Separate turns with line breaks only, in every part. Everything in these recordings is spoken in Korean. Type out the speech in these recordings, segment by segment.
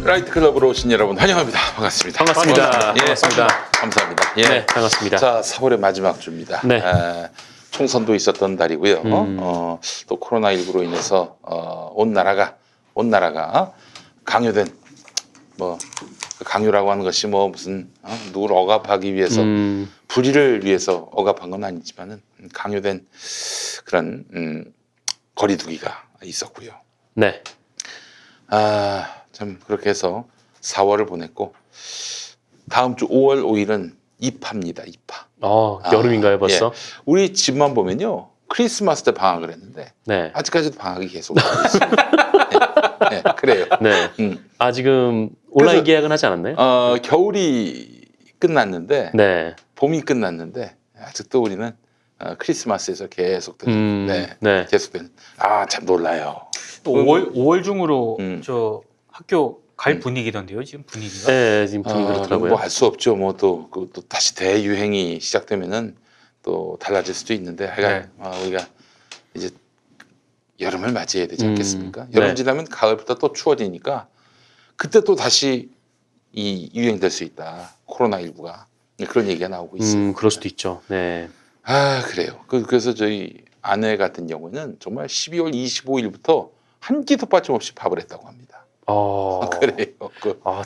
라이트 클럽으로 오신 여러분 환영합니다. 반갑습니다.
반갑습니다.
예,
반갑습니다.
감사합니다. 예.
네, 반갑습니다.
자, 4월의 마지막 주입니다.
네.
총선도 있었던 달이고요. 또 코로나19로 인해서 온 나라가 강요된 뭐 강요라고 하는 것이 뭐 무슨 누구를 억압하기 위해서 불의를 위해서 억압한 건 아니지만은 강요된 그런 거리두기가 있었고요.
네.
참 그렇게 해서 4월을 보냈고 다음 주 5월 5일은 입하입니다. 입하.
여름인가요, 벌써?
예. 우리 집만 보면요. 크리스마스 때 방학을 했는데
네.
아직까지도 방학이 계속 하고 있습니다. 네, 그래요.
네. 지금 온라인
그래서,
계약은 하지 않았나요?
겨울이 끝났는데
네.
봄이 끝났는데 아직도 우리는 크리스마스에서 계속되는
네.
계속되는 참 놀라요.
또 5월 중으로
음.
학교 갈 분위기던데요, 지금 분위기가?
네, 지금 분위기 그렇더라고요.
뭐 알 수 없죠. 뭐 또 다시 대유행이 시작되면은 또 달라질 수도 있는데 하여간 우리가 이제 여름을 맞이해야 되지 않겠습니까? 여름
네.
지나면 가을부터 또 추워지니까 그때 또 다시 이 유행될 수 있다. 코로나19가 그런 얘기가 나오고 있어요.
그럴 수도 있죠. 네.
그래요. 그래서 저희 아내 같은 경우는 정말 12월 25일부터 한 끼도 빠짐없이 밥을 했다고 합니다. 그래요.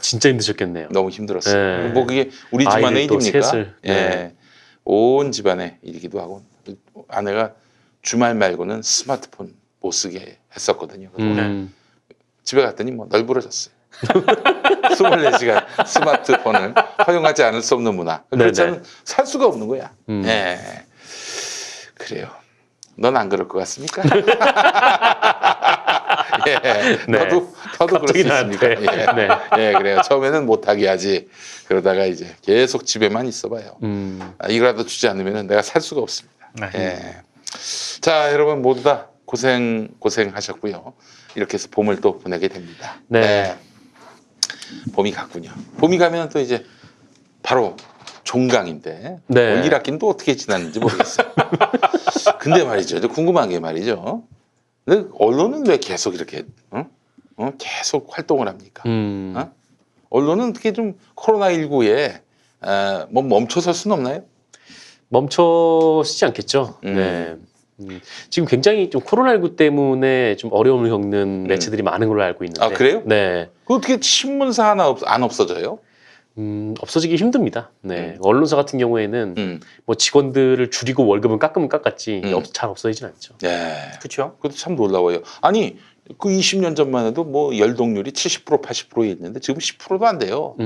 진짜 힘드셨겠네요.
너무 힘들었어요.
네.
뭐 그게 우리 집안의
아이들 또
일입니까?
셋을.
예.
네.
온 집안의 일이기도 하고 아내가 주말 말고는 스마트폰 못 쓰게 했었거든요. 그래서 집에 갔더니 뭐 널브러졌어요. 24시간 스마트폰을 허용하지 않을 수 없는 문화. 그렇지 않으면 살 수가 없는 거야. 예. 그래요. 넌 안 그럴 것 같습니까? 예.
네.
너도 그럴 수 있습니까? 예.
네.
예, 그래요. 처음에는 못하게 하지. 그러다가 이제 계속 집에만 있어봐요. 이거라도 주지 않으면 내가 살 수가 없습니다.
네.
예. 자, 여러분 모두 다 고생하셨고요. 이렇게 해서 봄을 또 보내게 됩니다.
네.
봄이 갔군요. 봄이 가면 또 이제 바로 종강인데
네.
1학기는 또 어떻게 지났는지 모르겠어요. 근데 말이죠. 궁금한 게 말이죠. 근데 언론은 왜 계속 이렇게 계속 활동을 합니까? 언론은 어떻게 좀 코로나19에 뭐 멈춰설 수는 없나요?
멈춰서지 않겠죠. 네. 지금 굉장히 좀 코로나19 때문에 좀 어려움을 겪는 매체들이 많은 걸로 알고 있는데.
그래요?
네.
그 어떻게 신문사 하나 안 없어져요?
없어지기 힘듭니다. 네. 언론사 같은 경우에는 뭐 직원들을 줄이고 월급은 깎으면 깎았지 잘 없어지진 않죠.
네.
그렇죠.
그것도 참 놀라워요. 아니 그 20년 전만 해도 뭐 열동률이 70% 80%에 있는데 지금 10%도 안 돼요.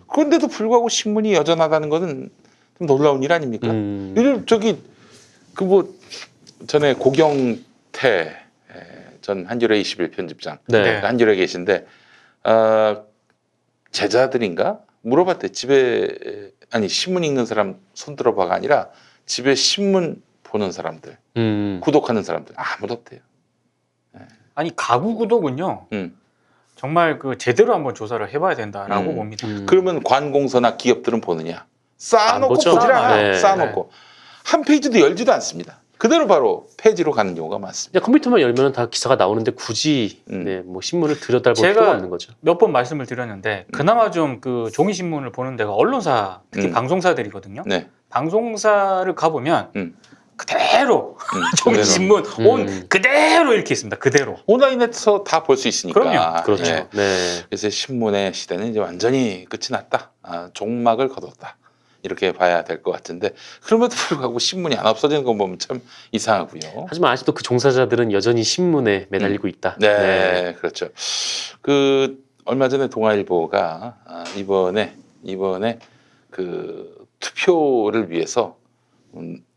그런데도 불구하고 신문이 여전하다는 것은 좀 놀라운 일 아닙니까? 저기 그 뭐 전에 고경태 전 한겨레 21 편집장
네.
한겨레 계신데 제자들인가 물어봤대. 집에 신문 읽는 사람 손 들어봐가 아니라 집에 신문 보는 사람들 구독하는 사람들 아무도 없대요.
아니 가구 구독은요. 정말 그 제대로 한번 조사를 해봐야 된다라고 봅니다.
그러면 관공서나 기업들은 보느냐? 쌓아놓고
보죠.
보질 않아요.
네.
쌓아놓고 한 페이지도 열지도 않습니다. 그대로 바로 폐지로 가는 경우가 많습니다.
그냥 컴퓨터만 열면 다 기사가 나오는데 굳이 뭐 신문을 들여다볼 필요가
제가
없는 거죠.
몇 번 말씀을 드렸는데 그나마 좀 그 종이 신문을 보는 데가 언론사 특히 방송사들이거든요.
네.
방송사를 가보면 그대로 종이
그대로.
신문 온 그대로 이렇게 있습니다. 그대로.
온라인에서 다 볼 수 있으니까.
그럼요.
그렇죠.
예.
네.
그래서 신문의 시대는 이제 완전히 끝이 났다. 종막을 거뒀다. 이렇게 봐야 될 것 같은데 그럼에도 불구하고 신문이 안 없어지는 거 보면 참 이상하고요.
하지만 아직도 그 종사자들은 여전히 신문에 매달리고 있다.
네, 그렇죠. 그 얼마 전에 동아일보가 이번에 그 투표를 위해서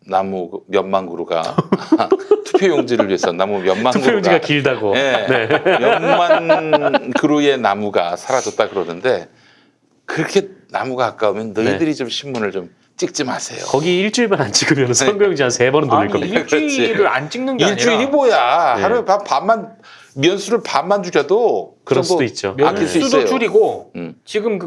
나무 몇만 그루가 투표용지를 위해서 나무 몇만
투표용지가
그루가
길다고.
몇만 그루의 나무가 사라졌다 그러는데 그렇게 나무가 아까우면 너희들이 좀 신문을 좀 찍지 마세요.
거기 일주일만 안 찍으면 선거용지 한 3번은 돌릴
아니
겁니다.
일주일을 안 찍는 게
일주일이
아니라
뭐야?
네.
하루에 반만 면수를 반만 줄여도
그럴
그
수도
정도
있죠.
아낄 수
면수도
있어요.
줄이고
음.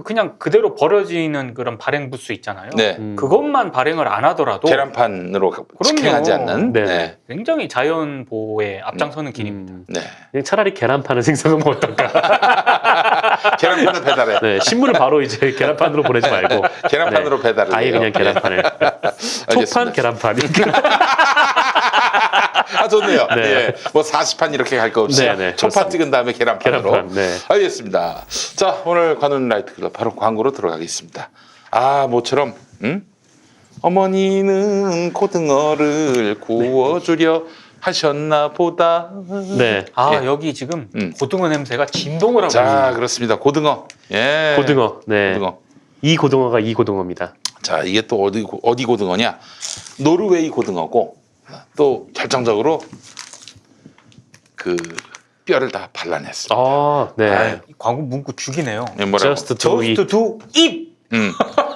그냥 그대로 버려지는 그런 발행 부스 있잖아요.
네.
그것만 발행을 안 하더라도
계란판으로 직행하지 않는.
네.
네.
굉장히 자연 보호에 앞장서는 길입니다.
네.
그냥 차라리 계란판을 생산하면 어떨까?
계란판을 배달해.
네, 신문을 바로 이제 계란판으로 보내지 말고
계란판으로 배달을
아예
해요.
그냥 계란판을 초판 계란판
아 좋네요.
네.
예. 뭐 40판 이렇게 갈 거 없이
네, 네,
초판 찍은 다음에 계란판으로.
계란판. 네.
알겠습니다. 자 오늘 관훈 라이트클럽 바로 광고로 들어가겠습니다. 아 모처럼 어머니는 고등어를 구워주려 하셨나 보다.
네.
아
예.
여기 지금 고등어 냄새가 진동을 하고
자
있습니다.
그렇습니다. 고등어. 예.
고등어. 네.
고등어.
이 고등어가 이 고등어입니다.
자 이게 또 어디 고등어냐? 노르웨이 고등어고 또 결정적으로 그 뼈를 다 발라냈어.
아, 네.
아유,
이 광고 문구 죽이네요.
예, 뭐라고?
Just do it.
Just do it.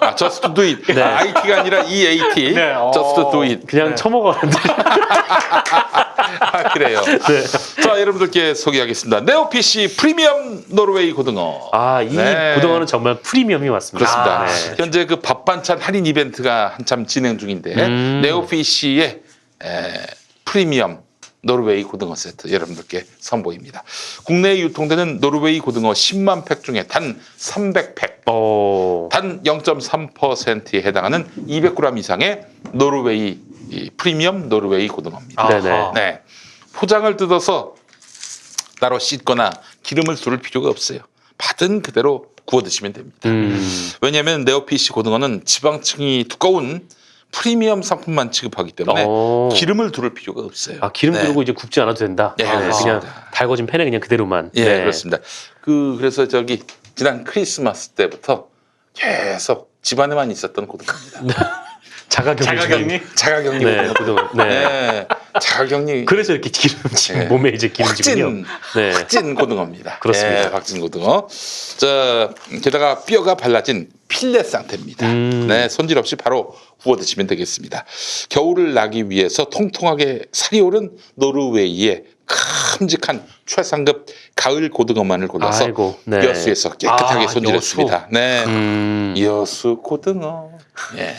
아, just do it.
네.
아, IT가 아니라 EAT.
네,
just do it.
그냥
네.
처먹었는데.
아, 그래요.
네.
자, 여러분들께 소개하겠습니다. 네오피쉬 프리미엄 노르웨이 고등어.
아, 이
네.
고등어는 정말 프리미엄이 맞습니다.
그렇습니다.
아, 네.
현재 그 밥 반찬 할인 이벤트가 한참 진행 중인데 네오피쉬의 프리미엄 노르웨이 고등어 세트 여러분들께 선보입니다. 국내에 유통되는 노르웨이 고등어 10만 팩 중에 단 300팩,
어.
단 0.3%에 해당하는 200g 이상의 노르웨이 이 프리미엄 노르웨이 고등어입니다.
네네.
아하.
네, 포장을 뜯어서 따로 씻거나 기름을 두를 필요가 없어요. 받은 그대로 구워 드시면 됩니다. 왜냐하면 네오피쉬 고등어는 지방층이 두꺼운 프리미엄 상품만 취급하기 때문에
어.
기름을 두를 필요가 없어요.
아, 기름
네.
두르고 이제 굽지 않아도 된다.
네,
아,
그렇습니다.
그냥 달궈진 팬에 그냥 그대로만.
예,
네.
그렇습니다. 그래서 저기 지난 크리스마스 때부터 계속 집안에만 있었던 고등어입니다.
자가격리.
자가격리
네,
고등어.
고등어. 네.
네, 자가격리
그래서 이렇게 기름진
네.
몸에 이제 기름지군요.
확진
네.
확진 고등어입니다.
그렇습니다.
예, 확진 고등어. 자, 게다가 뼈가 발라진 필레 상태입니다. 네, 손질 없이 바로 구워 드시면 되겠습니다. 겨울을 나기 위해서 통통하게 살이 오른 노르웨이의 큼직한 최상급 가을 고등어만을 골라서
아이고, 네.
여수에서 깨끗하게
아,
손질했습니다. 네, 여수 고등어. 예.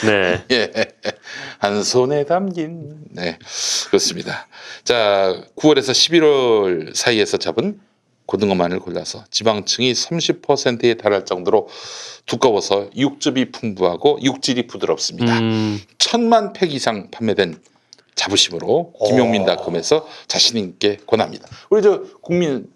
네.
예, 한 손에 담긴. 네, 그렇습니다. 자, 9월에서 11월 사이에서 잡은 고등어만을 골라서 지방층이 30%에 달할 정도로 두꺼워서 육즙이 풍부하고 육질이 부드럽습니다. 1000만 팩 이상 판매된 자부심으로 김용민닷컴에서 자신 있게 권합니다. 우리 저 국민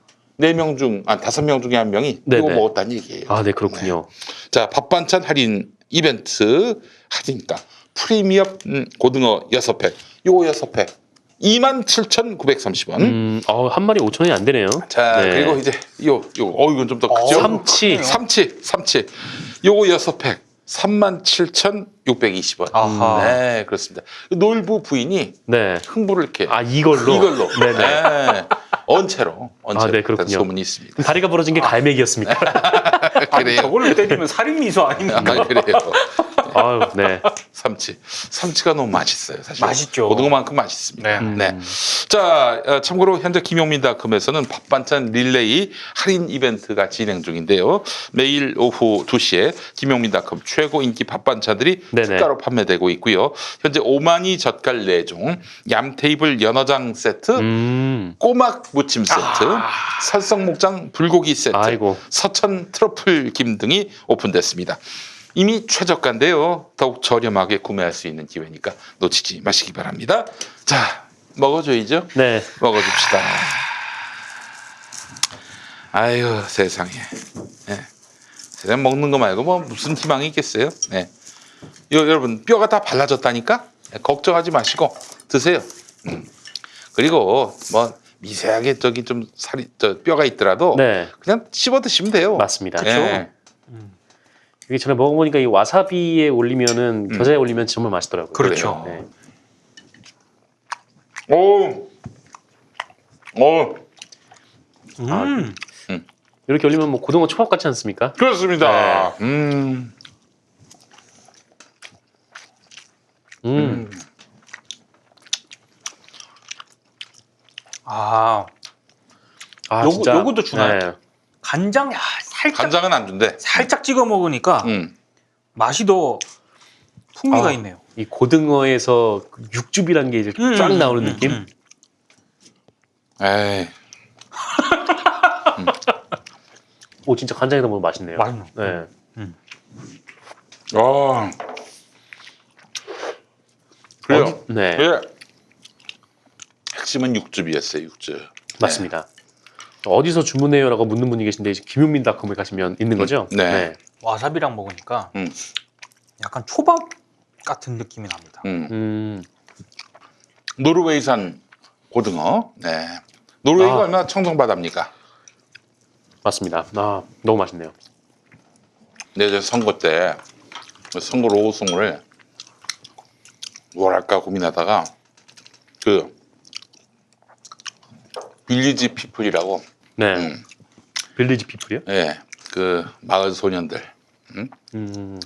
4명 중, 5명 중에 1명이 이거
네네.
먹었다는 얘기예요.
아, 네, 그렇군요.
자, 밥 반찬 할인 이벤트 할인가 프리미엄 고등어 6팩. 요거 6팩 27,930원.
한 마리 5,000원이 안 되네요.
자,
네.
그리고 이제 이건 좀 더 크죠?
삼치.
삼치. 요거 6팩 37,620원.
아하.
네, 그렇습니다. 놀부 부인이
네.
흥부를 이렇게
아, 이걸로?
네네.
네네.
언체로
아, 네, 그렇군요.
소문이 있습니다.
그럼 다리가 부러진 게 갈매기였습니까?
아니,
그래요.
저걸로 때리면 살인 미수 아닙니까?
아, 그래요.
아유, 네.
삼치가 너무 맛있어요. 사실
맛있죠.
고등어만큼 맛있습니다.
네.
네. 자, 참고로 현재 김용민닷컴에서는 밥 반찬 릴레이 할인 이벤트가 진행 중인데요. 매일 오후 2시에 김용민닷컴 최고 인기 밥 반찬들이
네네.
특가로 판매되고 있고요. 현재 오마니 젓갈 4종, 얌테이블 연어장 세트, 꼬막 무침 세트, 설성목장 불고기 세트,
아이고.
서천 트러플 김 등이 오픈됐습니다. 이미 최저가인데요. 더욱 저렴하게 구매할 수 있는 기회니까 놓치지 마시기 바랍니다. 자, 먹어줘야죠.
네.
먹어줍시다. 아유, 세상에. 네. 세상 먹는 거 말고 뭐 무슨 희망이 있겠어요. 네. 여러분 뼈가 다 발라졌다니까 걱정하지 마시고 드세요. 그리고 뭐 미세하게 저기 좀 살이 뼈가 있더라도
네.
그냥 씹어 드시면 돼요.
맞습니다.
예.
이게 전에 먹어보니까 이 와사비에 올리면은 겨자에 올리면 정말 맛있더라고요.
그렇죠.
네.
오.
이렇게 올리면 뭐 고등어 초밥 같지 않습니까?
그렇습니다.
아,
아,
요것도 주나요?
네.
간장 살짝
간장은 안 준대.
살짝 찍어 먹으니까 맛이 더 풍미가
아.
있네요.
이 고등어에서 그 육즙이라는 게 이제 쫙 나오는 느낌.
에이.
오 진짜 간장에다 먹으면 맛있네요.
맛있네.
네.
그래요.
네.
그래. 핵심은 육즙이었어요. 육즙.
맞습니다. 어디서 주문해요라고 묻는 분이 계신데 이제 김용민닷컴에 가시면 있는 거죠?
네.
와사비랑 먹으니까
음.
약간 초밥 같은 느낌이 납니다.
노르웨이산 고등어. 네. 노르웨이가
아.
얼마나 청정바다입니까?
맞습니다. 아 너무 맛있네요.
네, 저 선거 때 선거 로우송을 뭘 할까 고민하다가 그 빌리지 피플이라고
네.
음.
빌리지 피플이요?
예, 그 마을 소년들
음.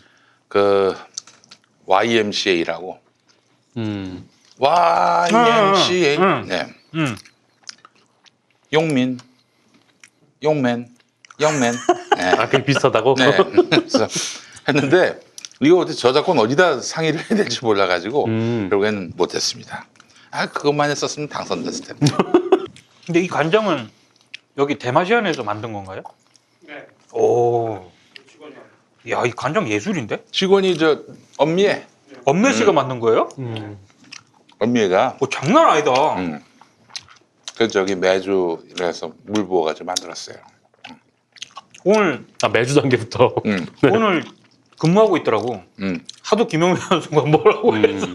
그 YMCA라고
음.
YMCA 네. 용민 용맨 네.
아 그게 비슷하다고?
네. 그래서 했는데 이거 어디 저작권 어디다 상의를 해야 될지 몰라가지고 결국에는 못했습니다. 아 그것만 했었으면 당선됐을 텐데.
근데 이 간장은 여기 대마시안에서 만든 건가요? 네. 오. 야, 이 간장 예술인데?
직원이 저 엄미애
엄매 씨가 만든 거예요?
엄미애가
오, 장난 아니다.
그 저기 매주 이래서 물 부어가지고 만들었어요.
오늘
아 매주 단계부터.
오늘 근무하고 있더라고. 하도 김영민 선수가 뭐라고 해서.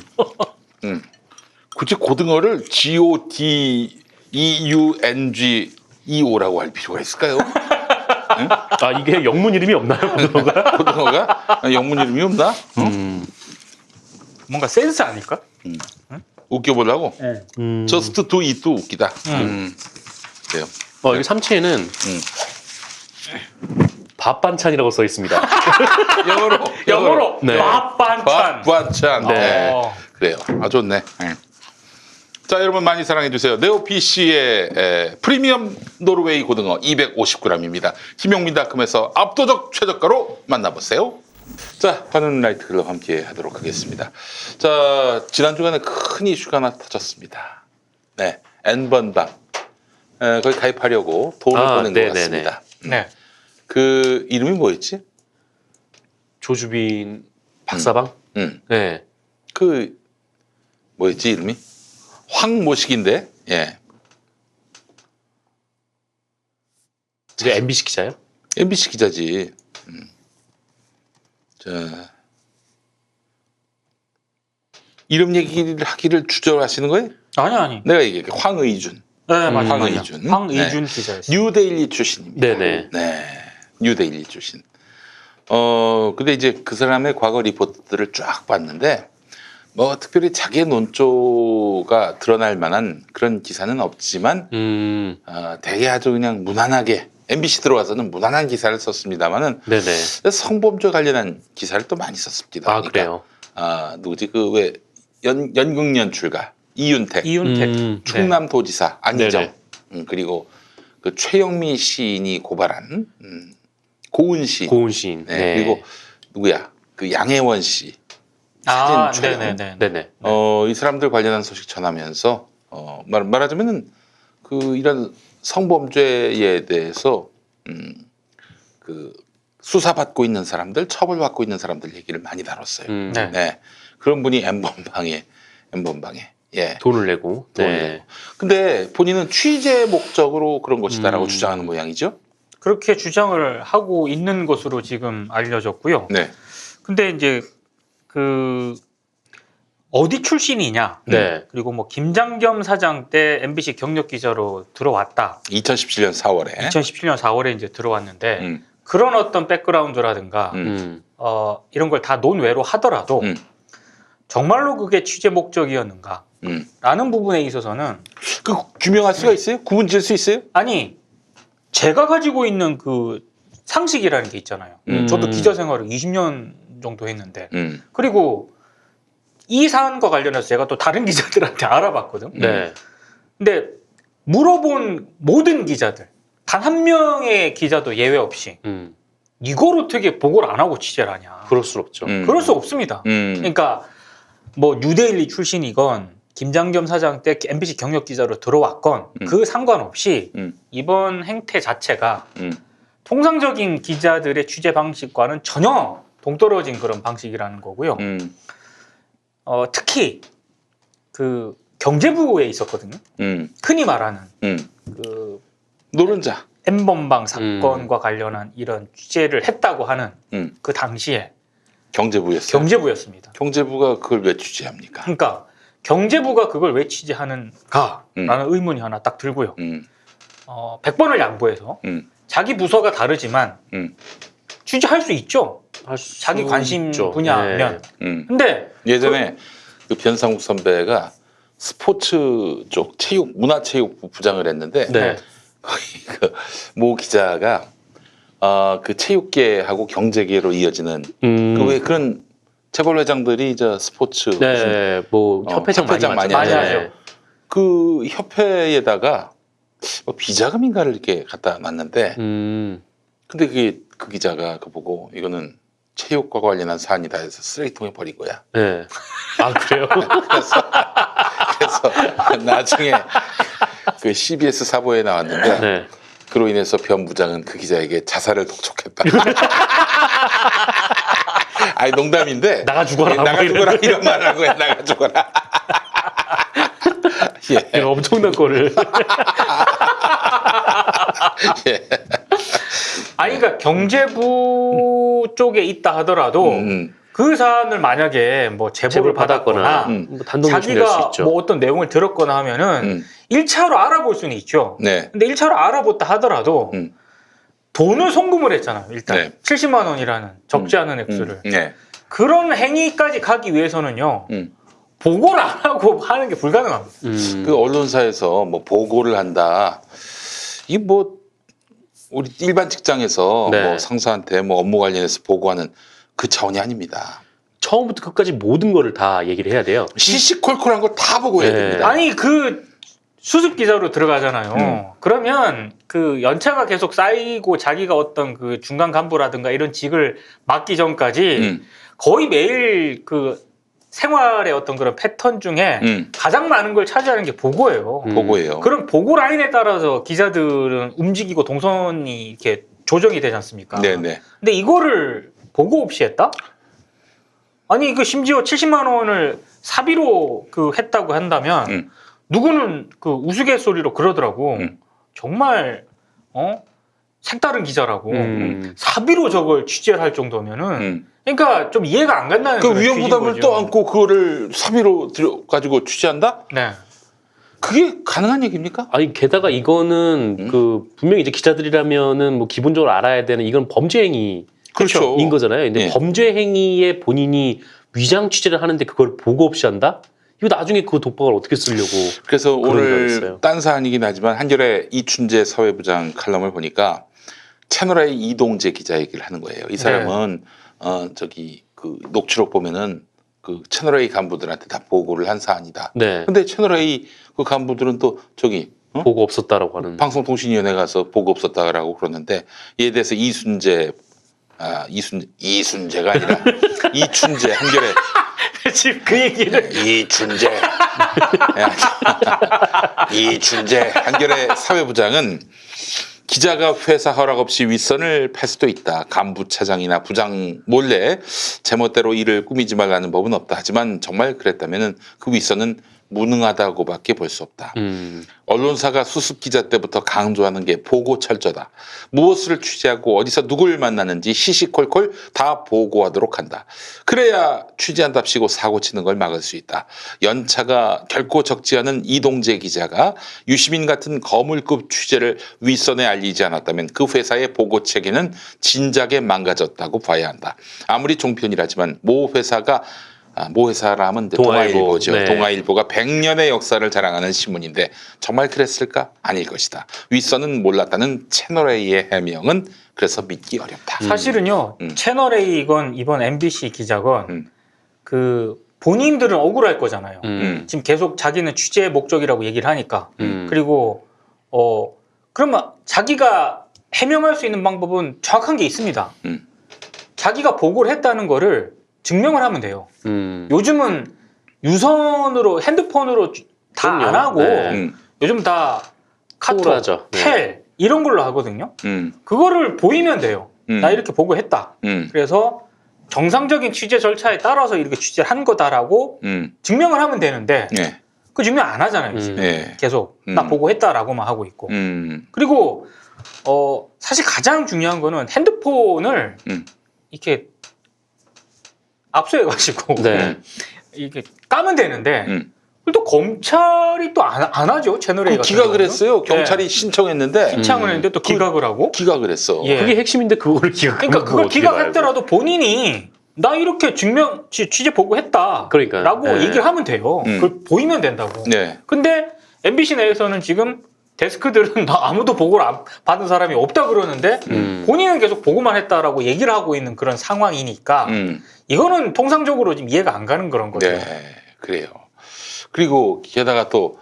굳이 고등어를 GODEUNGEO라고 할 필요가 있을까요?
아 이게 영문 이름이 없나요? 고등어가?
고등어가 영문 이름이 없나?
뭔가 센스 아닐까?
웃겨보려고. Just do it도 웃기다. 그래요.
이게 삼치에는 밥 반찬이라고 써 있습니다.
영어로
네.
밥 반찬.
반찬.
네.
네. 그래요. 아 좋네. 네. 자 여러분 많이 사랑해 주세요. 네오피시의 프리미엄 노르웨이 고등어 250g입니다. 김용민닷컴에서 압도적 최저가로 만나보세요. 자, 파는라이트 클럽 함께 하도록 하겠습니다. 자, 지난 주간에 큰 이슈가 하나 터졌습니다. 네, N번방. 거기 가입하려고 돈을 보낸 것 같습니다.
네.
그 이름이 뭐였지?
조주빈 박사방? 네.
그 뭐였지 이름이? 황모식인데, 예.
이제 MBC 기자요?
MBC 기자지. 자, 이름 얘기를 하기를 주저하시는 거예요?
아니.
내가 얘기할게. 황의준.
네, 맞아요.
황의준.
황의준
네.
기자였어요.
뉴데일리 출신입니다.
네네.
네, 뉴데일리 출신. 근데 이제 그 사람의 과거 리포트들을 쫙 봤는데, 뭐 특별히 자기의 논조가 드러날 만한 그런 기사는 없지만, 되게 아주 그냥 무난하게 MBC 들어와서는 무난한 기사를 썼습니다만은,
네네.
성범죄 관련한 기사를 또 많이 썼습니다.
아 그래요?
누구지 그 왜 연극 연출가 이윤택, 충남도지사 안희정, 그리고 그 최영미 시인이 고발한 고은 시인,
네.
네. 그리고 누구야 그 양혜원 씨 사진 촬영.
네네.
이 사람들 관련한 소식 전하면서 말하자면은 그 이런 성범죄에 대해서 그 수사받고 있는 사람들, 처벌받고 있는 사람들 얘기를 많이 다뤘어요. 네. 그런 분이 N번방에 예.
돈을 내고.
네.
근데 본인은 취재 목적으로 그런 것이다라고 주장하는 모양이죠.
그렇게 주장을 하고 있는 것으로 지금 알려졌고요.
네.
근데 이제 그 어디 출신이냐,
네.
그리고 뭐 김장겸 사장 때 MBC 경력 기자로 들어왔다.
2017년 4월에.
2017년 4월에 이제 들어왔는데 그런 어떤 백그라운드라든가 이런 걸 다 논외로 하더라도 정말로 그게 취재 목적이었는가? 라는 부분에 있어서는
그 규명할 수가 있어요? 구분 지을 수 있어요?
아니 제가 가지고 있는 그 상식이라는 게 있잖아요. 저도 기자 생활을 20년 정도 했는데 그리고 이 사안과 관련해서 제가 또 다른 기자들한테 알아봤거든.
네.
근데 물어본 모든 기자들 단 한 명의 기자도 예외 없이 이걸 어떻게 보고를 안 하고 취재를 하냐.
그럴 수 없죠.
그럴 수 없습니다. 그러니까 뭐 뉴데일리 출신이건 김장겸 사장 때 MBC 경력 기자로 들어왔건 그 상관없이 이번 행태 자체가 통상적인 기자들의 취재 방식과는 전혀 동떨어진 그런 방식이라는 거고요. 특히 그 경제부에 있었거든요. 흔히 말하는 그
노른자.
N번방 사건과 관련한 이런 취재를 했다고 하는 그 당시에
경제부였어요.
경제부였습니다.
경제부가 그걸 왜 취재합니까?
그러니까 경제부가 그걸 왜 취재하는가라는 의문이 하나 딱 들고요. 100번을 양보해서 자기 부서가 다르지만 취재할 수 있죠. 자기 관심
있죠.
분야면.
네.
근데
예전에 그 변상욱 선배가 스포츠 쪽 체육 문화체육부 부장을 했는데
네.
거기 그 모 기자가 그 체육계하고 경제계로 이어지는 그 왜 그런 재벌 회장들이 저 스포츠 무슨
네, 뭐 협회장 많이
많이
하죠.
하죠.
그 협회에다가 뭐 비자금인가를 이렇게 갖다 놨는데 근데 그게 그 기자가 그 보고 이거는 체육과 관련한 사안이다 해서 쓰레기통에 버린 거야.
네. 아 그래요?
그래서 나중에 그 CBS 사보에 나왔는데
네.
그로 인해서 변 부장은 그 기자에게 자살을 독촉했다. 아니 농담인데
나가 죽어라.
나가 죽어라 이런 말을 한 거야. 나가 죽어라. 예.
이런 엄청난 거를.
예.
아니 그러니까 경제부 쪽에 있다 하더라도 그 사안을 만약에 뭐 제보를 받았거나
뭐 단독 유출될 수
자기가
있죠.
뭐 어떤 내용을 들었거나 하면은 1차로 알아볼 수는 있죠.
네.
근데 1차로 알아봤다 하더라도 돈을 송금을 했잖아요. 일단
네.
70만 원이라는 적지 않은 액수를.
네.
그런 행위까지 가기 위해서는요. 보고를 안 하고 하는 게 불가능합니다.
그 언론사에서 뭐 보고를 한다. 이 뭐 우리 일반 직장에서
네.
뭐 상사한테 뭐 업무 관련해서 보고하는 그 차원이 아닙니다.
처음부터 끝까지 모든 거를 다 얘기를 해야 돼요.
시시콜콜한 걸 다 보고해야
네.
됩니다.
아니 그 수습 기자로 들어가잖아요. 그러면 그 연차가 계속 쌓이고 자기가 어떤 그 중간 간부라든가 이런 직을 맡기 전까지 거의 매일 그 생활의 어떤 그런 패턴 중에 가장 많은 걸 차지하는 게 보고예요.
보고해요.
그럼 보고 라인에 따라서 기자들은 움직이고 동선이 이렇게 조정이 되지 않습니까?
네네.
근데 이거를 보고 없이 했다? 아니 그 심지어 70만 원을 사비로 그 했다고 한다면 누구는 그 우스갯소리로 그러더라고. 정말 색다른 기자라고 사비로 저걸 취재를 할 정도면은 그러니까 좀 이해가 안 간다는
그
그런
위험
취지인
부담을
거죠.
또 안고 그거를 사비로 들여 가지고 취재한다?
네.
그게 가능한 얘기입니까?
아니 게다가 이거는 그 분명히 이제 기자들이라면은 뭐 기본적으로 알아야 되는 이건 범죄 행위인
그렇죠.
거잖아요. 근데
예.
범죄 행위에 본인이 위장 취재를 하는데 그걸 보고 없이 한다? 이거 나중에 그 독박을 어떻게 쓰려고?
그래서
그런 줄
오늘
알았어요.
딴 사안이긴 하지만 한겨레 이춘재 사회부장 칼럼을 보니까 채널A 이동재 기자 얘기를 하는 거예요. 이 사람은 저기 그 녹취록 보면은 그 채널A 간부들한테 다 보고를 한 사안이다.
네.
근데 채널A 그 간부들은 또 저기
보고 없었다라고 하는.
방송통신위원회 가서 보고 없었다라고 그러는데 이에 대해서 이순재가 아니라 이춘재 한겨레
지금 그 얘기를
이춘재 한겨레 사회부장은 기자가 회사 허락 없이 윗선을 팔 수도 있다. 간부 차장이나 부장 몰래 제멋대로 일을 꾸미지 말라는 법은 없다. 하지만 정말 그랬다면 그 윗선은 무능하다고밖에 볼 수 없다. 언론사가 수습 기자 때부터 강조하는 게 보고 철저다. 무엇을 취재하고 어디서 누굴 만나는지 시시콜콜 다 보고하도록 한다. 그래야 취재한답시고 사고 치는 걸 막을 수 있다. 연차가 결코 적지 않은 이동재 기자가 유시민 같은 거물급 취재를 윗선에 알리지 않았다면 그 회사의 보고 체계는 진작에 망가졌다고 봐야 한다. 아무리 종편이라지만 모 회사라 하면 동아일보죠.
네.
동아일보가 100년의 역사를 자랑하는 신문인데 정말 그랬을까? 아닐 것이다. 윗선은 몰랐다는 채널A의 해명은 그래서 믿기 어렵다.
사실은요. 채널A건 이번 MBC 기자건 그 본인들은 억울할 거잖아요. 지금 계속 자기는 취재 목적이라고 얘기를 하니까. 그리고 그러면 자기가 해명할 수 있는 방법은 정확한 게 있습니다. 자기가 보고를 했다는 거를 증명을 하면 돼요. 요즘은 유선으로 핸드폰으로 다 안
그럼요.
하고
네.
요즘 다 카톡,
우울하죠. 네.
텔 이런 걸로 하거든요.
음.
그거를 보이면 돼요. 나 이렇게 보고했다. 그래서 정상적인 취재 절차에 따라서 이렇게 취재를 한 거다라고 증명을 하면 되는데
예.
그 증명 안 하잖아요. 지금.
예.
계속 나 보고했다라고만 하고 있고. 그리고 사실 가장 중요한 거는 핸드폰을 이렇게 압수해가지고
네.
이렇게 까면 되는데
음.
그걸 또 검찰이 또 안 하죠. 채널A
그
같은
기각을
경우는.
했어요. 경찰이
네.
신청했는데
신청을 했는데 또 기각을 하고.
기각을 했어.
예.
그게 핵심인데 그거를
그러니까 그걸 기각했더라도 본인이 나 이렇게 취재 보고했다.
그러니까요.
라고
네.
얘기를 하면 돼요. 그걸 보이면 된다고.
네.
근데 MBC 내에서는 지금 데스크들은 아무도 보고를 받은 사람이 없다 그러는데 본인은 계속 보고만 했다라고 얘기를 하고 있는 그런 상황이니까 이거는 통상적으로 지금 이해가 안 가는 그런 거죠.
네. 그래요. 그리고 게다가 또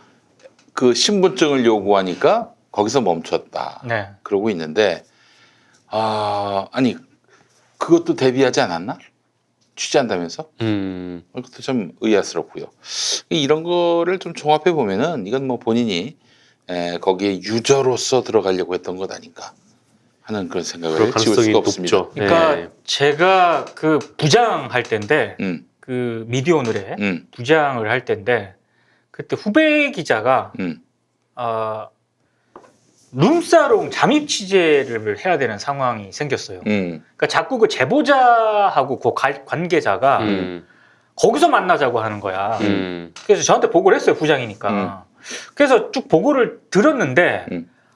그 신분증을 요구하니까 거기서 멈췄다.
네.
그러고 있는데 아니 그것도 대비하지 않았나? 취재한다면서? 그것도 좀 의아스럽고요. 이런 거를 좀 종합해 보면은 이건 뭐 본인이 거기에 유저로서 들어가려고 했던 것 아닌가 하는 그런 생각을
그럴
지울
가능성이
수가 없습니다.
높죠.
그러니까
네.
제가 그 부장할 때인데 그 미디어오늘에 부장을 할 때인데 그때 후배 기자가 룸사롱 잠입 취재를 해야 되는 상황이 생겼어요. 그러니까 자꾸 그 제보자하고 그 관계자가 거기서 만나자고 하는 거야. 그래서 저한테 보고를 했어요, 부장이니까. 그래서 쭉 보고를 들었는데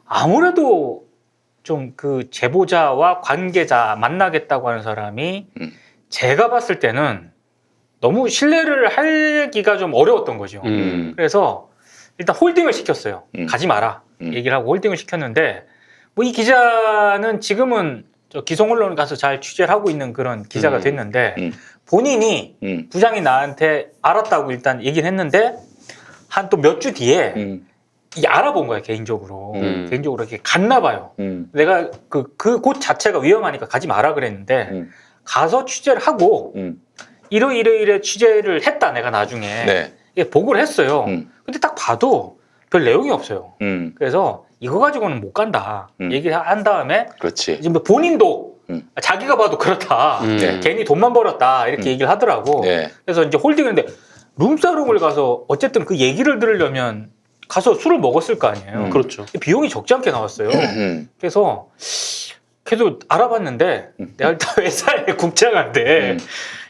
아무래도 좀 그 제보자와 관계자 만나겠다고 하는 사람이 제가 봤을 때는 너무 신뢰를 하기가 좀 어려웠던 거죠. 그래서 일단 홀딩을 시켰어요. 가지 마라. 얘기를 하고 홀딩을 시켰는데 뭐 이 기자는 지금은 저 기성언론 가서 잘 취재를 하고 있는 그런 기자가 됐는데 본인이 부장이 나한테 알았다고 일단 얘기를 했는데 한 또 몇 주 뒤에 이 알아본 거야 개인적으로. 개인적으로 이렇게 갔나 봐요. 내가 곳 자체가 위험하니까 가지 마라 그랬는데 가서 취재를 하고 이래 취재를 했다 내가 나중에
네.
예, 보고를 했어요. 근데 딱 봐도 별 내용이 없어요. 그래서 이거 가지고는 못 간다. 얘기를 한 다음에
그렇지.
이제 뭐 본인도 자기가 봐도 그렇다.
네.
괜히 돈만 벌었다 이렇게 얘기를 하더라고.
네.
그래서 이제 홀딩인데 룸사롱을 가서 어쨌든 그 얘기를 들으려면 가서 술을 먹었을 거 아니에요.
그렇죠.
비용이 적지 않게 나왔어요. 그래서 계속 알아봤는데 내가 일단 회사의 국장한테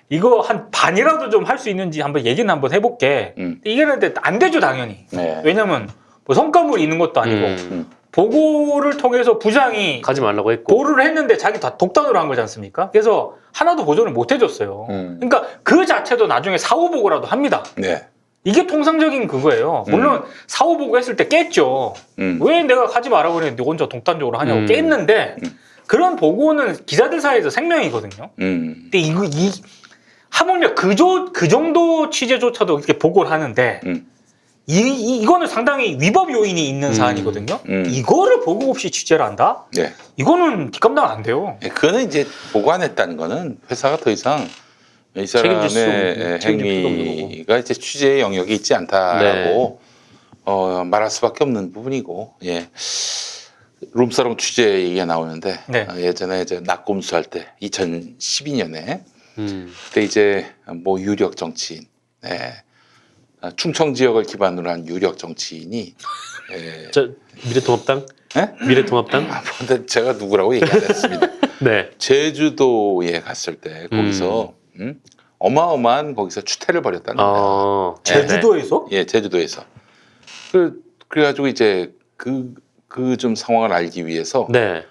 이거 한 반이라도 좀 할 수 있는지 한번 얘기는 한번 해볼게. 이게 근데 안 되죠 당연히.
네.
왜냐면 뭐 성과물이 있는 것도 아니고 보고를 통해서 부장이
가지 말라고 했고.
보류를 했는데 자기 다 독단으로 한 거지 않습니까? 그래서 하나도 보존을 못 해줬어요. 그러니까 그 자체도 나중에 사후 보고라도 합니다.
네.
이게 통상적인 그거예요. 물론 사후 보고 했을 때 깼죠. 왜 내가 하지 말라고 그랬는데 혼자 독단적으로 하냐고 깼는데 그런 보고는 기자들 사이에서 생명이거든요. 근데 하물며 그 정도 취재조차도 이렇게 보고를 하는데 이거는 상당히 위법 요인이 있는 사안이거든요. 이거를 보고 없이 취재를 한다?
네.
이거는 뒷감당 안 돼요.
그거는 이제 보고 안 했다는 거는 회사가 더 이상 이 사람의
책임질 필요도 없는
행위가 이제 취재의 영역이 있지 않다라고 말할 수밖에 없는 부분이고, 예. 룸사롱 취재 얘기가 나오는데
네.
예전에 이제 낙곰수 할 때 2012년에 그때 이제 뭐 유력 정치인, 충청 지역을 기반으로 한 유력 정치인이
저 미래통합당?
예?
미래통합당?
근데 제가 누구라고 얘기 안 했습니다.
네.
제주도에 갔을 때 거기서 어마어마한 거기서 추태를 벌였다는 거예요.
제주도에서?
예, 제주도에서. 그래가지고 이제 그 좀 상황을 알기 위해서
네.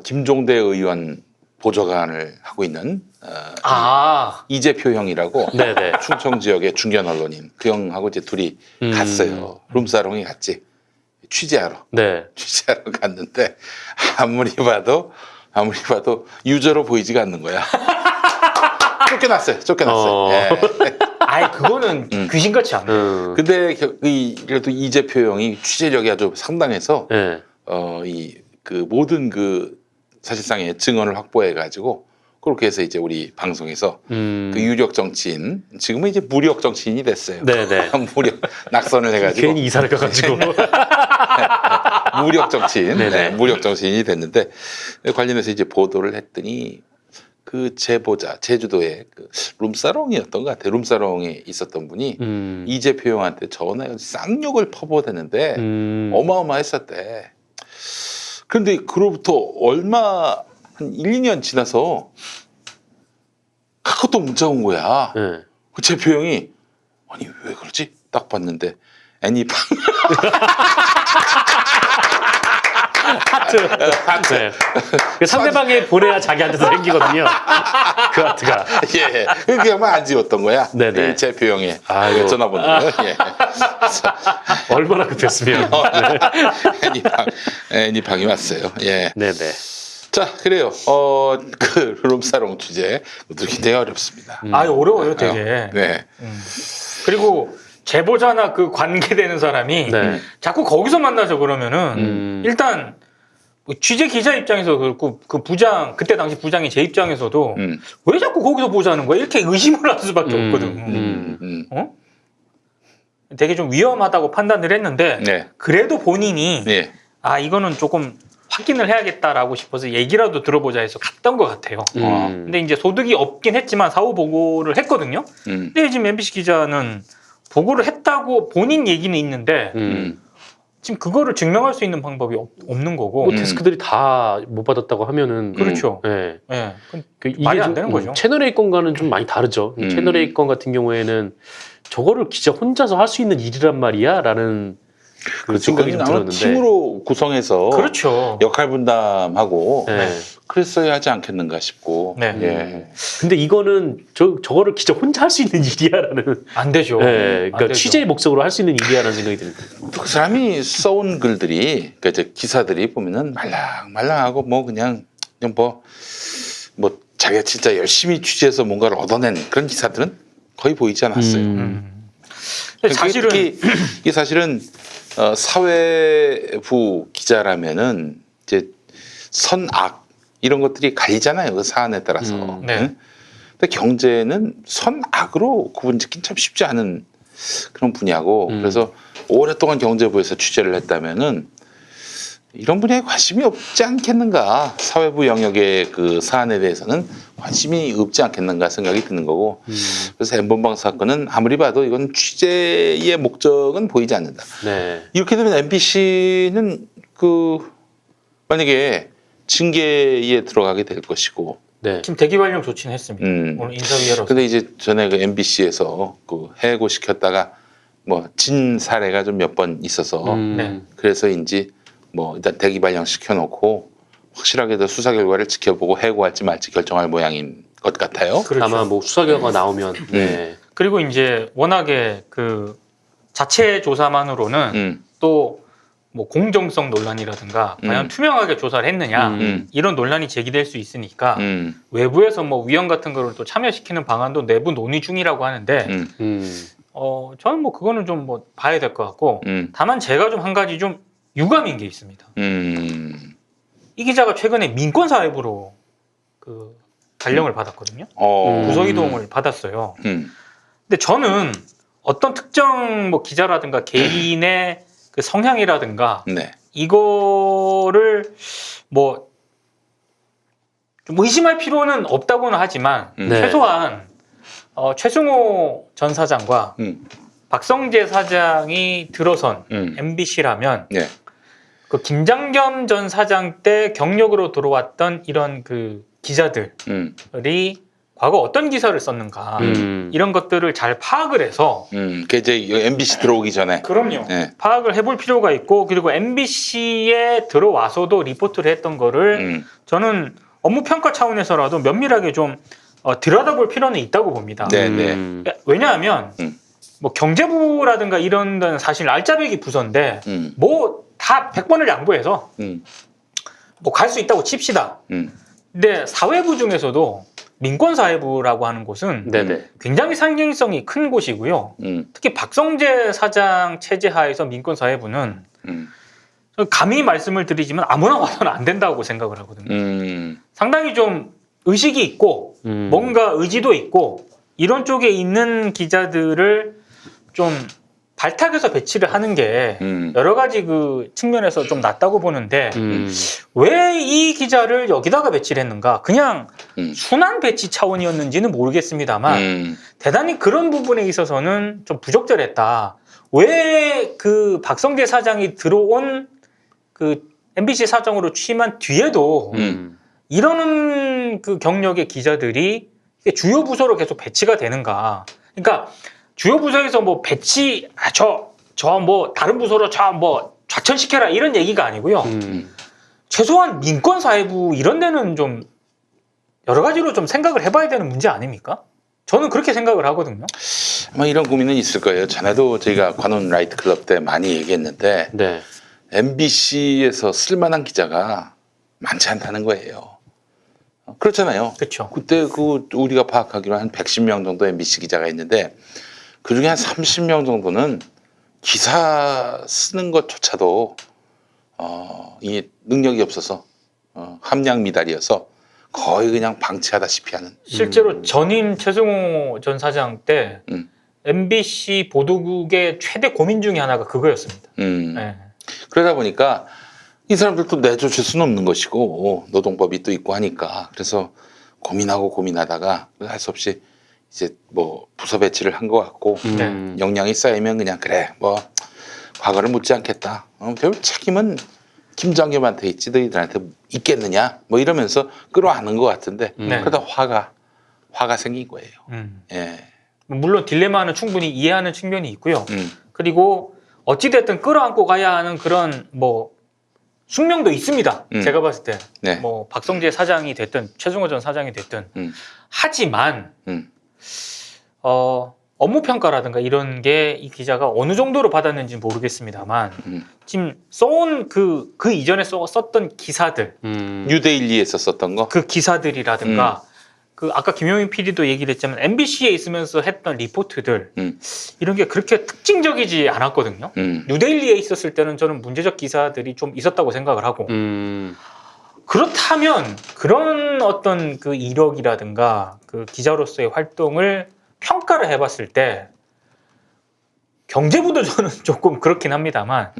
김종대 의원 보좌관을 하고 있는 이재표 형이라고
네네.
충청 지역의 중견 언론인 그 형하고 이제 둘이 갔어요. 룸사롱에 갔지. 취재하러.
네.
취재하러 갔는데 아무리 봐도 유저로 보이지가 않는 거야. 쫓겨났어요. 예.
아이 그거는 귀신같이 안 돼.
근데 그래도 이재표 형이 취재력이 아주 상당해서
네.
그 모든 그 사실상의 증언을 확보해 가지고 그렇게 해서 이제 우리 방송에서
그
그 유력 정치인 지금은 이제 무력 정치인이 됐어요.
네네.
무력 낙선을 해가지고
괜히 이사를 가가지고.
무력 정치인,
네네.
네, 무력 정치인이 됐는데 관련해서 이제 보도를 했더니 그 제보자 제주도에 그 룸사롱이었던 것 같아요. 룸사롱에 있었던 분이 이재표 형한테 전화해 쌍욕을 퍼부어대는데 어마어마했었대. 그런데 그로부터 얼마 한 1, 2년 지나서 그것도 문자 온 거야.
네.
그 제표 형이 아니 왜 그러지? 딱 봤는데 애니팡
하트. 네. 그 상대방이 보내야 자기한테도 생기거든요. 그 하트가.
예, 그게 아마 안 지웠던 거야.
네네.
이 제표 형의
아이고.
전화번호를. 예.
얼마나 급했으면.
애니팡이 왔어요. 예.
네네.
자, 그래요. 그 룸사롱 주제 그것도 굉장히 어렵습니다.
어려워요, 되게.
네.
그리고 제보자나 그 관계되는 사람이
네.
자꾸 거기서 만나서 그러면은 일단 뭐 취재 기자 입장에서 그렇고 그 부장 그때 당시 부장이 제 입장에서도 왜 자꾸 거기서 보자는 거야? 이렇게 의심을 할 수밖에 없거든. 어? 되게 좀 위험하다고 판단을 했는데
네.
그래도 본인이
네.
이거는 조금 확인을 해야겠다라고 싶어서 얘기라도 들어보자 해서 갔던 것 같아요. 근데 이제 소득이 없긴 했지만 사후 보고를 했거든요. 근데 지금 MBC 기자는 보고를 했다고 본인 얘기는 있는데 지금 그거를 증명할 수 있는 방법이 없는 거고.
뭐 데스크들이 다 못 받았다고 하면은
그렇죠.
네.
예.
그 이게
말이 안
좀,
되는 거죠.
채널 A 건과는 좀 많이 다르죠. 채널 A 건 같은 경우에는 저거를 기자 혼자서 할 수 있는 일이란 말이야라는 그
그렇죠.
생각이 좀
아마
들었는데.
팀으로 구성해서
그렇죠.
역할 분담하고
네.
그랬어야 하지 않겠는가 싶고.
네.
예.
근데 이거는 저거를 기자 혼자 할 수 있는 일이야라는.
안 되죠.
네.
안
그러니까
되죠.
취재의 목적으로 할 수 있는 일이야라는 생각이 듭니다.
그 사람이 써온 글들이, 그러니까 이제 기사들이 보면은 말랑말랑하고 뭐 그냥 뭐 자기가 진짜 열심히 취재해서 뭔가를 얻어낸 그런 기사들은 거의 보이지 않았어요.
근데 사실은
이게 사실은 사회부 기자라면은 이제 선악 이런 것들이 갈리잖아요. 그 사안에 따라서.
네.
응? 근데 경제는 선악으로 구분짓긴 참 쉽지 않은 그런 분야고 그래서 오랫동안 경제부에서 취재를 했다면은 이런 분야에 관심이 없지 않겠는가. 사회부 영역의 그 사안에 대해서는 관심이 없지 않겠는가 생각이 드는 거고 그래서 엠번방 사건은 아무리 봐도 이건 취재의 목적은 보이지 않는다.
네.
이렇게 되면 MBC는 그 만약에 징계에 들어가게 될 것이고
네.
지금 대기 발령 조치는 했습니다. 오늘 인터뷰하러.
근데 이제 전에 그 MBC에서 그 해고 시켰다가 뭐 진 사례가 좀 몇 번 있어서
네.
그래서인지 뭐 일단 대기 발령 시켜놓고 확실하게도 수사 결과를 지켜보고 해고할지 말지 결정할 모양인 것 같아요.
그렇죠.
아마 뭐 수사 결과 나오면. 네.
그리고 이제 워낙에 그 자체 조사만으로는 또 뭐 공정성 논란이라든가 과연 투명하게 조사를 했느냐 이런 논란이 제기될 수 있으니까 외부에서 뭐 위원 같은 거를 또 참여시키는 방안도 내부 논의 중이라고 하는데 저는 뭐 그거는 좀 뭐 봐야 될 것 같고 다만 제가 좀 한 가지 좀 유감인 게 있습니다. 이 기자가 최근에 민권사회부로 그 발령을 받았거든요. 부서 이동을 받았어요. 근데 저는 어떤 특정 뭐 기자라든가 개인의 그 성향이라든가
네.
이거를 뭐 좀 의심할 필요는 없다고는 하지만
네.
최소한 최승호 전 사장과 박성재 사장이 들어선 MBC라면
네.
그 김장겸 전 사장 때 경력으로 들어왔던 이런 그 기자들이 과거 어떤 기사를 썼는가 이런 것들을 잘 파악을 해서
그 이제 MBC 들어오기 전에.
그럼요.
네.
파악을 해볼 필요가 있고 그리고 MBC에 들어와서도 리포트를 했던 거를 저는 업무 평가 차원에서라도 면밀하게 좀 들여다볼 필요는 있다고 봅니다.
네, 네.
왜냐하면 뭐 경제부라든가 이런 데는 사실 알짜배기 부서인데 뭐 다 100번을 양보해서 뭐 갈 수 있다고 칩시다. 근데 사회부 중에서도 민권사회부라고 하는 곳은
네네.
굉장히 상징성이 큰 곳이고요. 특히 박성재 사장 체제하에서 민권사회부는 감히 말씀을 드리지만 아무나 와서는 안 된다고 생각을 하거든요. 상당히 좀 의식이 있고 뭔가 의지도 있고 이런 쪽에 있는 기자들을 좀 발탁해서 배치를 하는 게 여러 가지 그 측면에서 좀 낫다고 보는데 왜 이 기자를 여기다가 배치를 했는가? 그냥 순환 배치 차원이었는지는 모르겠습니다만 대단히 그런 부분에 있어서는 좀 부적절했다. 왜 그 박성재 사장이 들어온 그 MBC 사장으로 취임한 뒤에도 이런 그 경력의 기자들이 주요 부서로 계속 배치가 되는가? 그러니까 주요 부서에서 뭐 배치 저 뭐 다른 부서로 저 뭐 좌천시켜라 이런 얘기가 아니고요. 최소한 민권사회부 이런 데는 좀 여러 가지로 좀 생각을 해봐야 되는 문제 아닙니까? 저는 그렇게 생각을 하거든요.
아마 이런 고민은 있을 거예요. 전에도 저희가 관훈 라이트 클럽 때 많이 얘기했는데
네.
MBC에서 쓸만한 기자가 많지 않다는 거예요. 그렇잖아요.
그렇죠.
그때 그 우리가 파악하기로 한 110명 정도 MBC 기자가 있는데 그 중에 한 30명 정도는 기사 쓰는 것조차도 이 능력이 없어서 함량 미달이어서 거의 그냥 방치하다시피 하는.
실제로 전임 최승호 전 사장 때 MBC 보도국의 최대 고민 중에 하나가 그거였습니다. 네.
그러다 보니까 이 사람들도 내쫓을 수는 없는 것이고 노동법이 또 있고 하니까 그래서 고민하다가 할 수 없이 이제 뭐 부서 배치를 한 것 같고 역량이 쌓이면 그냥 그래 뭐 과거를 묻지 않겠다. 별 책임은 김장겸한테 있지 너희들한테 있겠느냐 뭐 이러면서 끌어안은 것 같은데 그러다 화가 생긴 거예요. 예.
물론 딜레마는 충분히 이해하는 측면이 있고요. 그리고 어찌됐든 끌어안고 가야 하는 그런 뭐 숙명도 있습니다. 제가 봤을 때.
네.
뭐 박성재 사장이 됐든 최승호 전 사장이 됐든. 하지만 업무 평가라든가 이런 게 이 기자가 어느 정도로 받았는지 모르겠습니다만 지금 써온 그 이전에 썼던 기사들
뉴데일리에서 썼던 거
그 기사들이라든가 그 아까 김용민 PD도 얘기를 했지만 MBC에 있으면서 했던 리포트들 이런 게 그렇게 특징적이지 않았거든요. 뉴데일리에 있었을 때는 저는 문제적 기사들이 좀 있었다고 생각을 하고 그렇다면 그런 어떤 그 이력이라든가 그 기자로서의 활동을 평가를 해봤을 때 경제부도 저는 조금 그렇긴 합니다만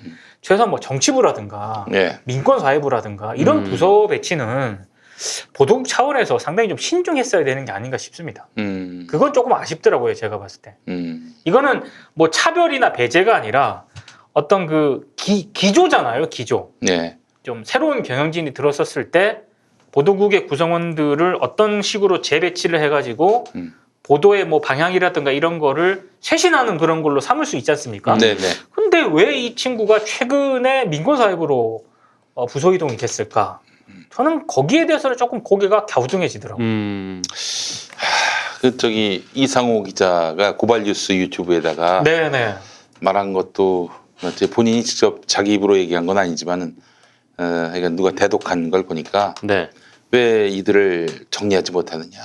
최소한 뭐 정치부라든가
예.
민권사회부라든가 이런 부서 배치는 보도국 차원에서 상당히 좀 신중했어야 되는 게 아닌가 싶습니다. 그건 조금 아쉽더라고요, 제가 봤을 때. 이거는 뭐 차별이나 배제가 아니라 어떤 그 기조잖아요, 기조.
예.
좀 새로운 경영진이 들어섰을 때 보도국의 구성원들을 어떤 식으로 재배치를 해가지고 보도의 뭐 방향이라든가 이런 거를 쇄신하는 그런 걸로 삼을 수 있지 않습니까?
네네.
근데 왜 이 친구가 최근에 민권사회부로 부서 이동이 됐을까? 저는 거기에 대해서는 조금 고개가 갸우뚱해지더라고요.
그 저기 이상호 기자가 고발뉴스 유튜브에다가
네네.
말한 것도 이제 본인이 직접 자기 입으로 얘기한 건 아니지만은 그러니까 누가 대독한 걸 보니까
네.
왜 이들을 정리하지 못하느냐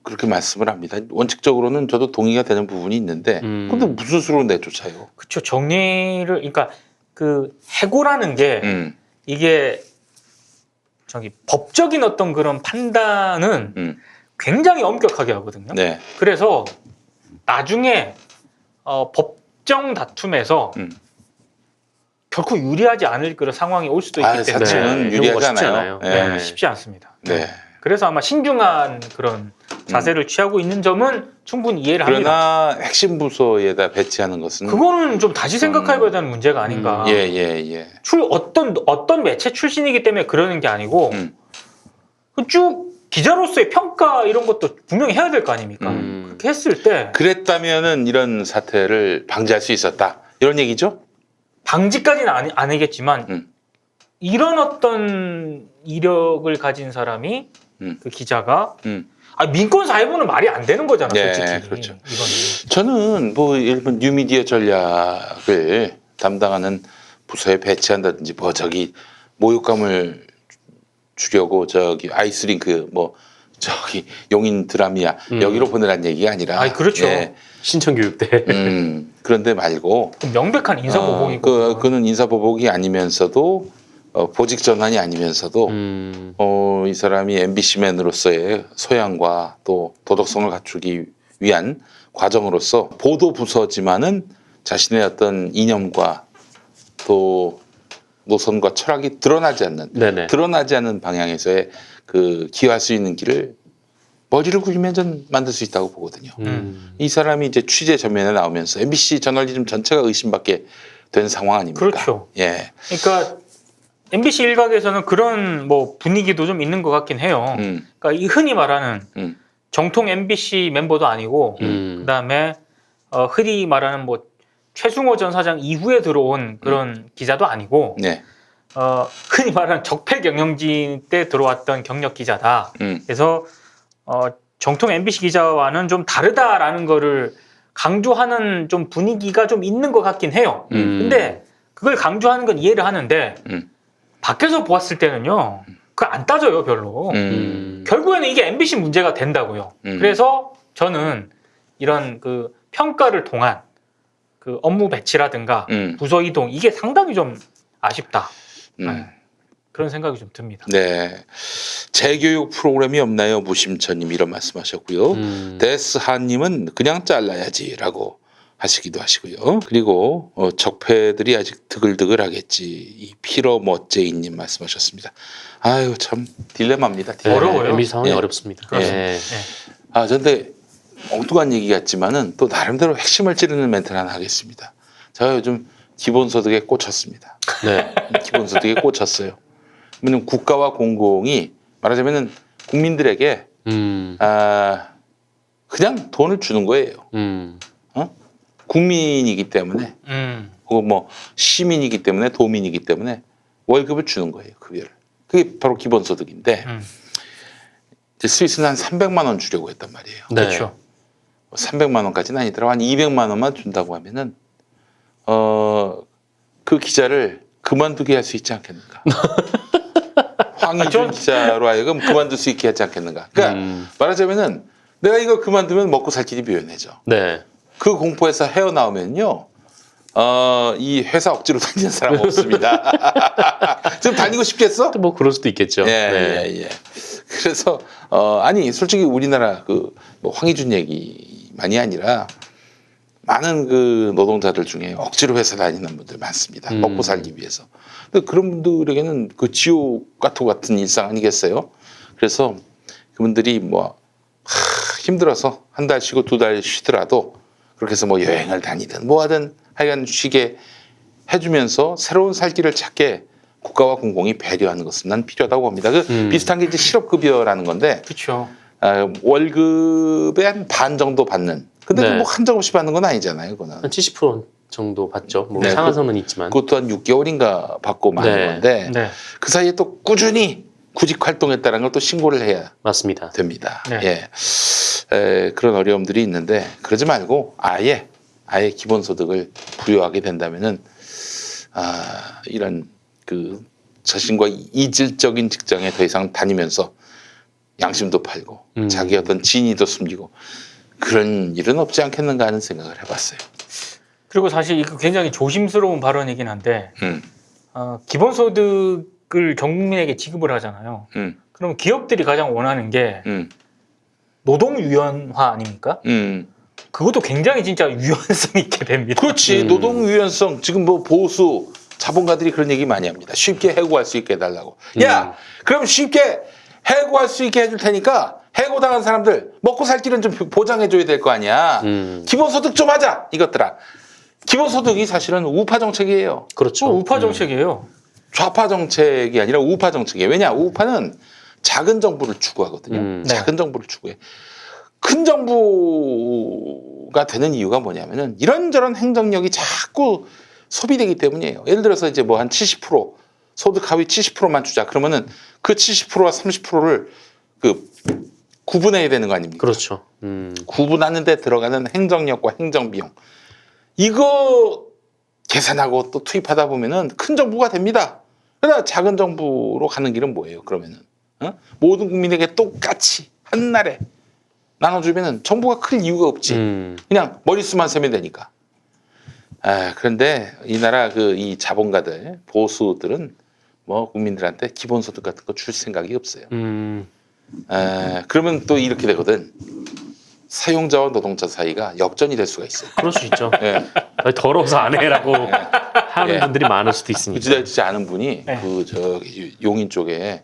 그렇게 말씀을 합니다. 원칙적으로는 저도 동의가 되는 부분이 있는데 근데 무슨 수로 내쫓아요?
그렇죠. 정리를 그러니까 그 해고라는 게 이게 저기 법적인 어떤 그런 판단은 굉장히 엄격하게 하거든요.
네.
그래서 나중에 법정 다툼에서 결코 유리하지 않을 그런 상황이 올 수도 있기 때문에
사실은 유리하지
쉽지
않아요.
않아요.
네, 쉽지 않습니다.
네.
그래서 아마 신중한 그런 자세를 취하고 있는 점은 충분히 이해를 합니다.
그러나 핵심 부서에다 배치하는 것은
그거는 좀 다시 생각해봐야 되는 문제가 아닌가.
예.
어떤 매체 출신이기 때문에 그러는 게 아니고 쭉 기자로서의 평가 이런 것도 분명히 해야 될 거 아닙니까? 그렇게 했을 때
그랬다면은 이런 사태를 방지할 수 있었다 이런 얘기죠?
방지까지는 아니겠지만 이런 어떤 이력을 가진 사람이 그 기자가 민권사회부는 말이 안 되는 거잖아,
네,
솔직히.
그렇죠.
이거는.
저는 뭐 일본 뉴미디어 전략을 담당하는 부서에 배치한다든지 뭐 저기 모욕감을 주려고 저기 아이스링크 뭐 저기 용인 드라미아 여기로 보내라는 얘기가 아니라
그렇죠.
예,
신청교육대.
그런데 말고
명백한 인사보복이고
그는 인사보복이 아니면서도 보직 전환이 아니면서도 이 사람이 MBC맨으로서의 소양과 또 도덕성을 갖추기 위한 과정으로서 보도 부서지만은 자신의 어떤 이념과 또 노선과 철학이 드러나지 않는 방향에서의 그 기여할 수 있는 길을 머리를 굴리면 전 만들 수 있다고 보거든요. 이 사람이 이제 취재 전면에 나오면서 MBC 저널리즘 전체가 의심받게 된 상황 아닙니까?
그렇죠.
예.
그러니까 MBC 일각에서는 그런 뭐 분위기도 좀 있는 것 같긴 해요. 그러니까 이 흔히 말하는 정통 MBC 멤버도 아니고 그다음에 흔히 말하는 뭐 최승호 전 사장 이후에 들어온 그런 기자도 아니고
네.
흔히 말하는 적폐 경영진 때 들어왔던 경력 기자다. 그래서 정통 MBC 기자와는 좀 다르다라는 거를 강조하는 좀 분위기가 좀 있는 것 같긴 해요. 근데 그걸 강조하는 건 이해를 하는데 밖에서 보았을 때는요. 그걸 안 따져요, 별로. 결국에는 이게 MBC 문제가 된다고요. 그래서 저는 이런 그 평가를 통한 그 업무 배치라든가 부서 이동 이게 상당히 좀 아쉽다. 네. 그런 생각이 좀 듭니다.
네. 재교육 프로그램이 없나요? 무심천님 이런 말씀하셨고요. 데스하님은 그냥 잘라야지라고 하시기도 하시고요. 그리고 적폐들이 아직 드글드글하겠지. 이 피러 멋제이님 말씀하셨습니다. 아유 참 딜레마입니다. 딜레마.
어려워요.
MBC 상황이
예.
어렵습니다.
그렇습니다.
예.
아 근데 엉뚱한 얘기 같지만은 또 나름대로 핵심을 찌르는 멘트를 하나 하겠습니다. 제가 요즘 기본소득에 꽂혔습니다.
네.
기본소득에 꽂혔어요. 왜냐면 국가와 공공이 말하자면은 국민들에게 그냥 돈을 주는 거예요. 국민이기 때문에 혹은 뭐 시민이기 때문에 도민이기 때문에 월급을 주는 거예요. 급여를. 그게 바로 기본소득인데 이제 스위스는 한 300만 원 주려고 했단 말이에요.
네.
그렇죠.
300만 원까지는 아니더라도 한 200만 원만 준다고 하면은 그 기자를 그만두게 할 수 있지 않겠는가? 황희준 기자로 하여금 그만둘 수 있게 하지 않겠는가? 그러니까 말하자면은 내가 이거 그만두면 먹고 살 길이 묘연해져.
네.
그 공포에서 헤어나오면요. 이 회사 억지로 다니는 사람 없습니다. 지금 다니고 싶겠어?
뭐 그럴 수도 있겠죠.
예. 그래서 아니 솔직히 우리나라 뭐 황희준 얘기만이 아니라 많은 그 노동자들 중에 억지로 회사 다니는 분들 많습니다. 먹고 살기 위해서. 근데 그런 분들에게는 그 지옥 같은 일상 아니겠어요? 그래서 그분들이 뭐 힘들어서 한 달 쉬고 두 달 쉬더라도 그렇게 해서 뭐 여행을 다니든 뭐 하든 하여간 쉬게 해주면서 새로운 살 길을 찾게 국가와 공공이 배려하는 것은 난 필요하다고 봅니다. 비슷한 게 이제 실업급여라는 건데
그렇죠.
월급의 한 반 정도 받는. 근데
네.
뭐 한정 없이 받는 건 아니잖아요. 그거는.
한 70% 정도 받죠. 뭐
네,
상한선은 있지만.
그것도 한 6개월인가 받고 마는
네.
건데
네.
그 사이에 또 꾸준히 구직 활동했다는 걸 또 신고를 해야
맞습니다.
됩니다.
네.
예. 그런 어려움들이 있는데 그러지 말고 아예 기본소득을 부여하게 된다면은 이런 그 자신과 이질적인 직장에 더 이상 다니면서 양심도 팔고 자기 어떤 진의도 숨기고 그런 일은 없지 않겠는가 하는 생각을 해봤어요.
그리고 사실 이거 굉장히 조심스러운 발언이긴 한데
음.
기본소득을 전국민에게 지급을 하잖아요. 그럼 기업들이 가장 원하는 게 노동 유연화 아닙니까? 그것도 굉장히 진짜 유연성 있게 됩니다.
그렇지. 노동 유연성 지금 뭐 보수 자본가들이 그런 얘기 많이 합니다. 쉽게 해고할 수 있게 해달라고. 야, 그럼 쉽게 해고할 수 있게 해줄 테니까 해고당한 사람들 먹고 살 길은 좀 보장해줘야 될 거 아니야. 기본소득 좀 하자 이것들아. 기본소득이 사실은 우파 정책이에요.
그렇죠.
우파 정책이에요.
좌파 정책이 아니라 우파 정책이에요. 왜냐? 우파는 작은 정부를 추구하거든요. 작은 정부를 추구해. 큰 정부가 되는 이유가 뭐냐면은 이런저런 행정력이 자꾸 소비되기 때문이에요. 예를 들어서 이제 뭐 한 70% 소득 하위 70%만 주자. 그러면은 그 70%와 30%를 그 구분해야 되는 거 아닙니까?
그렇죠.
구분하는 데 들어가는 행정력과 행정비용. 이거 계산하고 또 투입하다 보면은 큰 정부가 됩니다. 그러나 작은 정부로 가는 길은 뭐예요? 그러면은 모든 국민에게 똑같이 한날에 나눠주면은 정부가 클 이유가 없지. 그냥 머릿수만 세면 되니까. 그런데 이 나라 이 자본가들 보수들은 뭐 국민들한테 기본소득 같은 거 줄 생각이 없어요.
음.
그러면 또 이렇게 되거든. 사용자와 노동자 사이가 역전이 될 수가 있어요.
그럴 수 있죠.
예.
아니, 더러워서 안 해라고 하는
예.
분들이 많을 수도 있으니까.
부지런치 않은 분이
네.
그 저기 용인 쪽에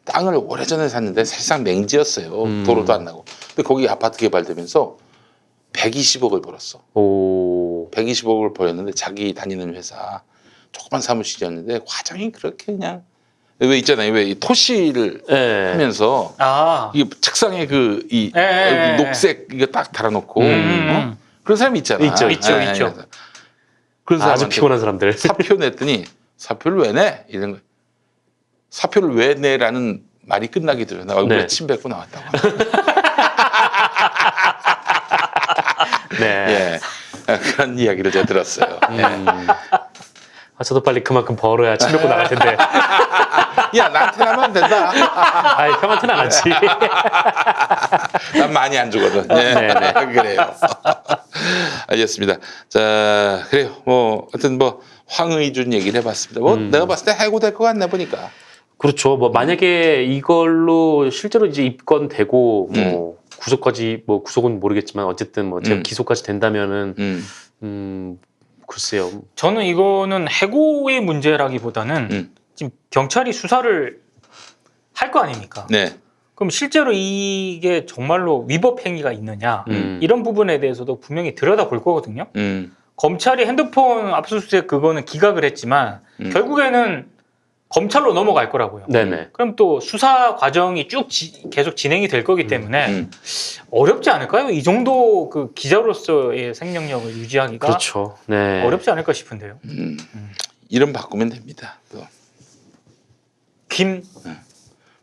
땅을 오래전에 샀는데 사실상 맹지였어요. 도로도 안 나고. 근데 거기 아파트 개발되면서 120억을 벌었어.
오.
120억을 벌었는데 자기 다니는 회사 조그만 사무실이었는데 화장이 그렇게 그냥 왜 있잖아요. 왜 이 토시를
예.
하면서
아.
이 책상에 이
예.
녹색 이거 딱 달아놓고 어? 그런 사람이 있잖아.
있죠,
있죠.
그런
아주
사람한테
피곤한 사람들.
사표 냈더니 사표를 왜 내? 이런 거. 사표를 왜 내라는 말이 끝나기 전에 나 얼굴에
네.
침 뱉고 나왔다고.
네.
예. 그런 이야기를 제가 들었어요. 예.
아, 저도 빨리 그만큼 벌어야 침 뱉고 나갈 텐데.
야, 나한테 하면 안 된다.
아이, 형한테는 안 하지.
난 많이 안 주거든. 예.
네네.
그래요. 알겠습니다. 자, 그래요. 뭐, 하여튼 뭐, 황의준 얘기를 해봤습니다. 뭐, 내가 봤을 때 해고될 것 같네, 보니까.
그렇죠. 뭐 만약에 이걸로 실제로 이제 입건되고 뭐 구속까지 뭐 구속은 모르겠지만 어쨌든 뭐 제가 기소까지 된다면은 글쎄요.
저는 이거는 해고의 문제라기보다는 지금 경찰이 수사를 할 거 아닙니까?
네.
그럼 실제로 이게 정말로 위법 행위가 있느냐 이런 부분에 대해서도 분명히 들여다볼 거거든요. 검찰이 핸드폰 압수수색 그거는 기각을 했지만 결국에는 검찰로 넘어갈 거라고요.
네네.
그럼 또 수사 과정이 쭉 계속 진행이 될 거기 때문에 어렵지 않을까요? 이 정도 그 기자로서의 생명력을 유지하기가
그렇죠. 네.
어렵지 않을까 싶은데요.
이름 바꾸면 됩니다. 또.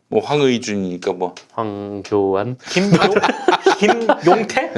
뭐 황의준이니까 뭐
황교안.
김용태?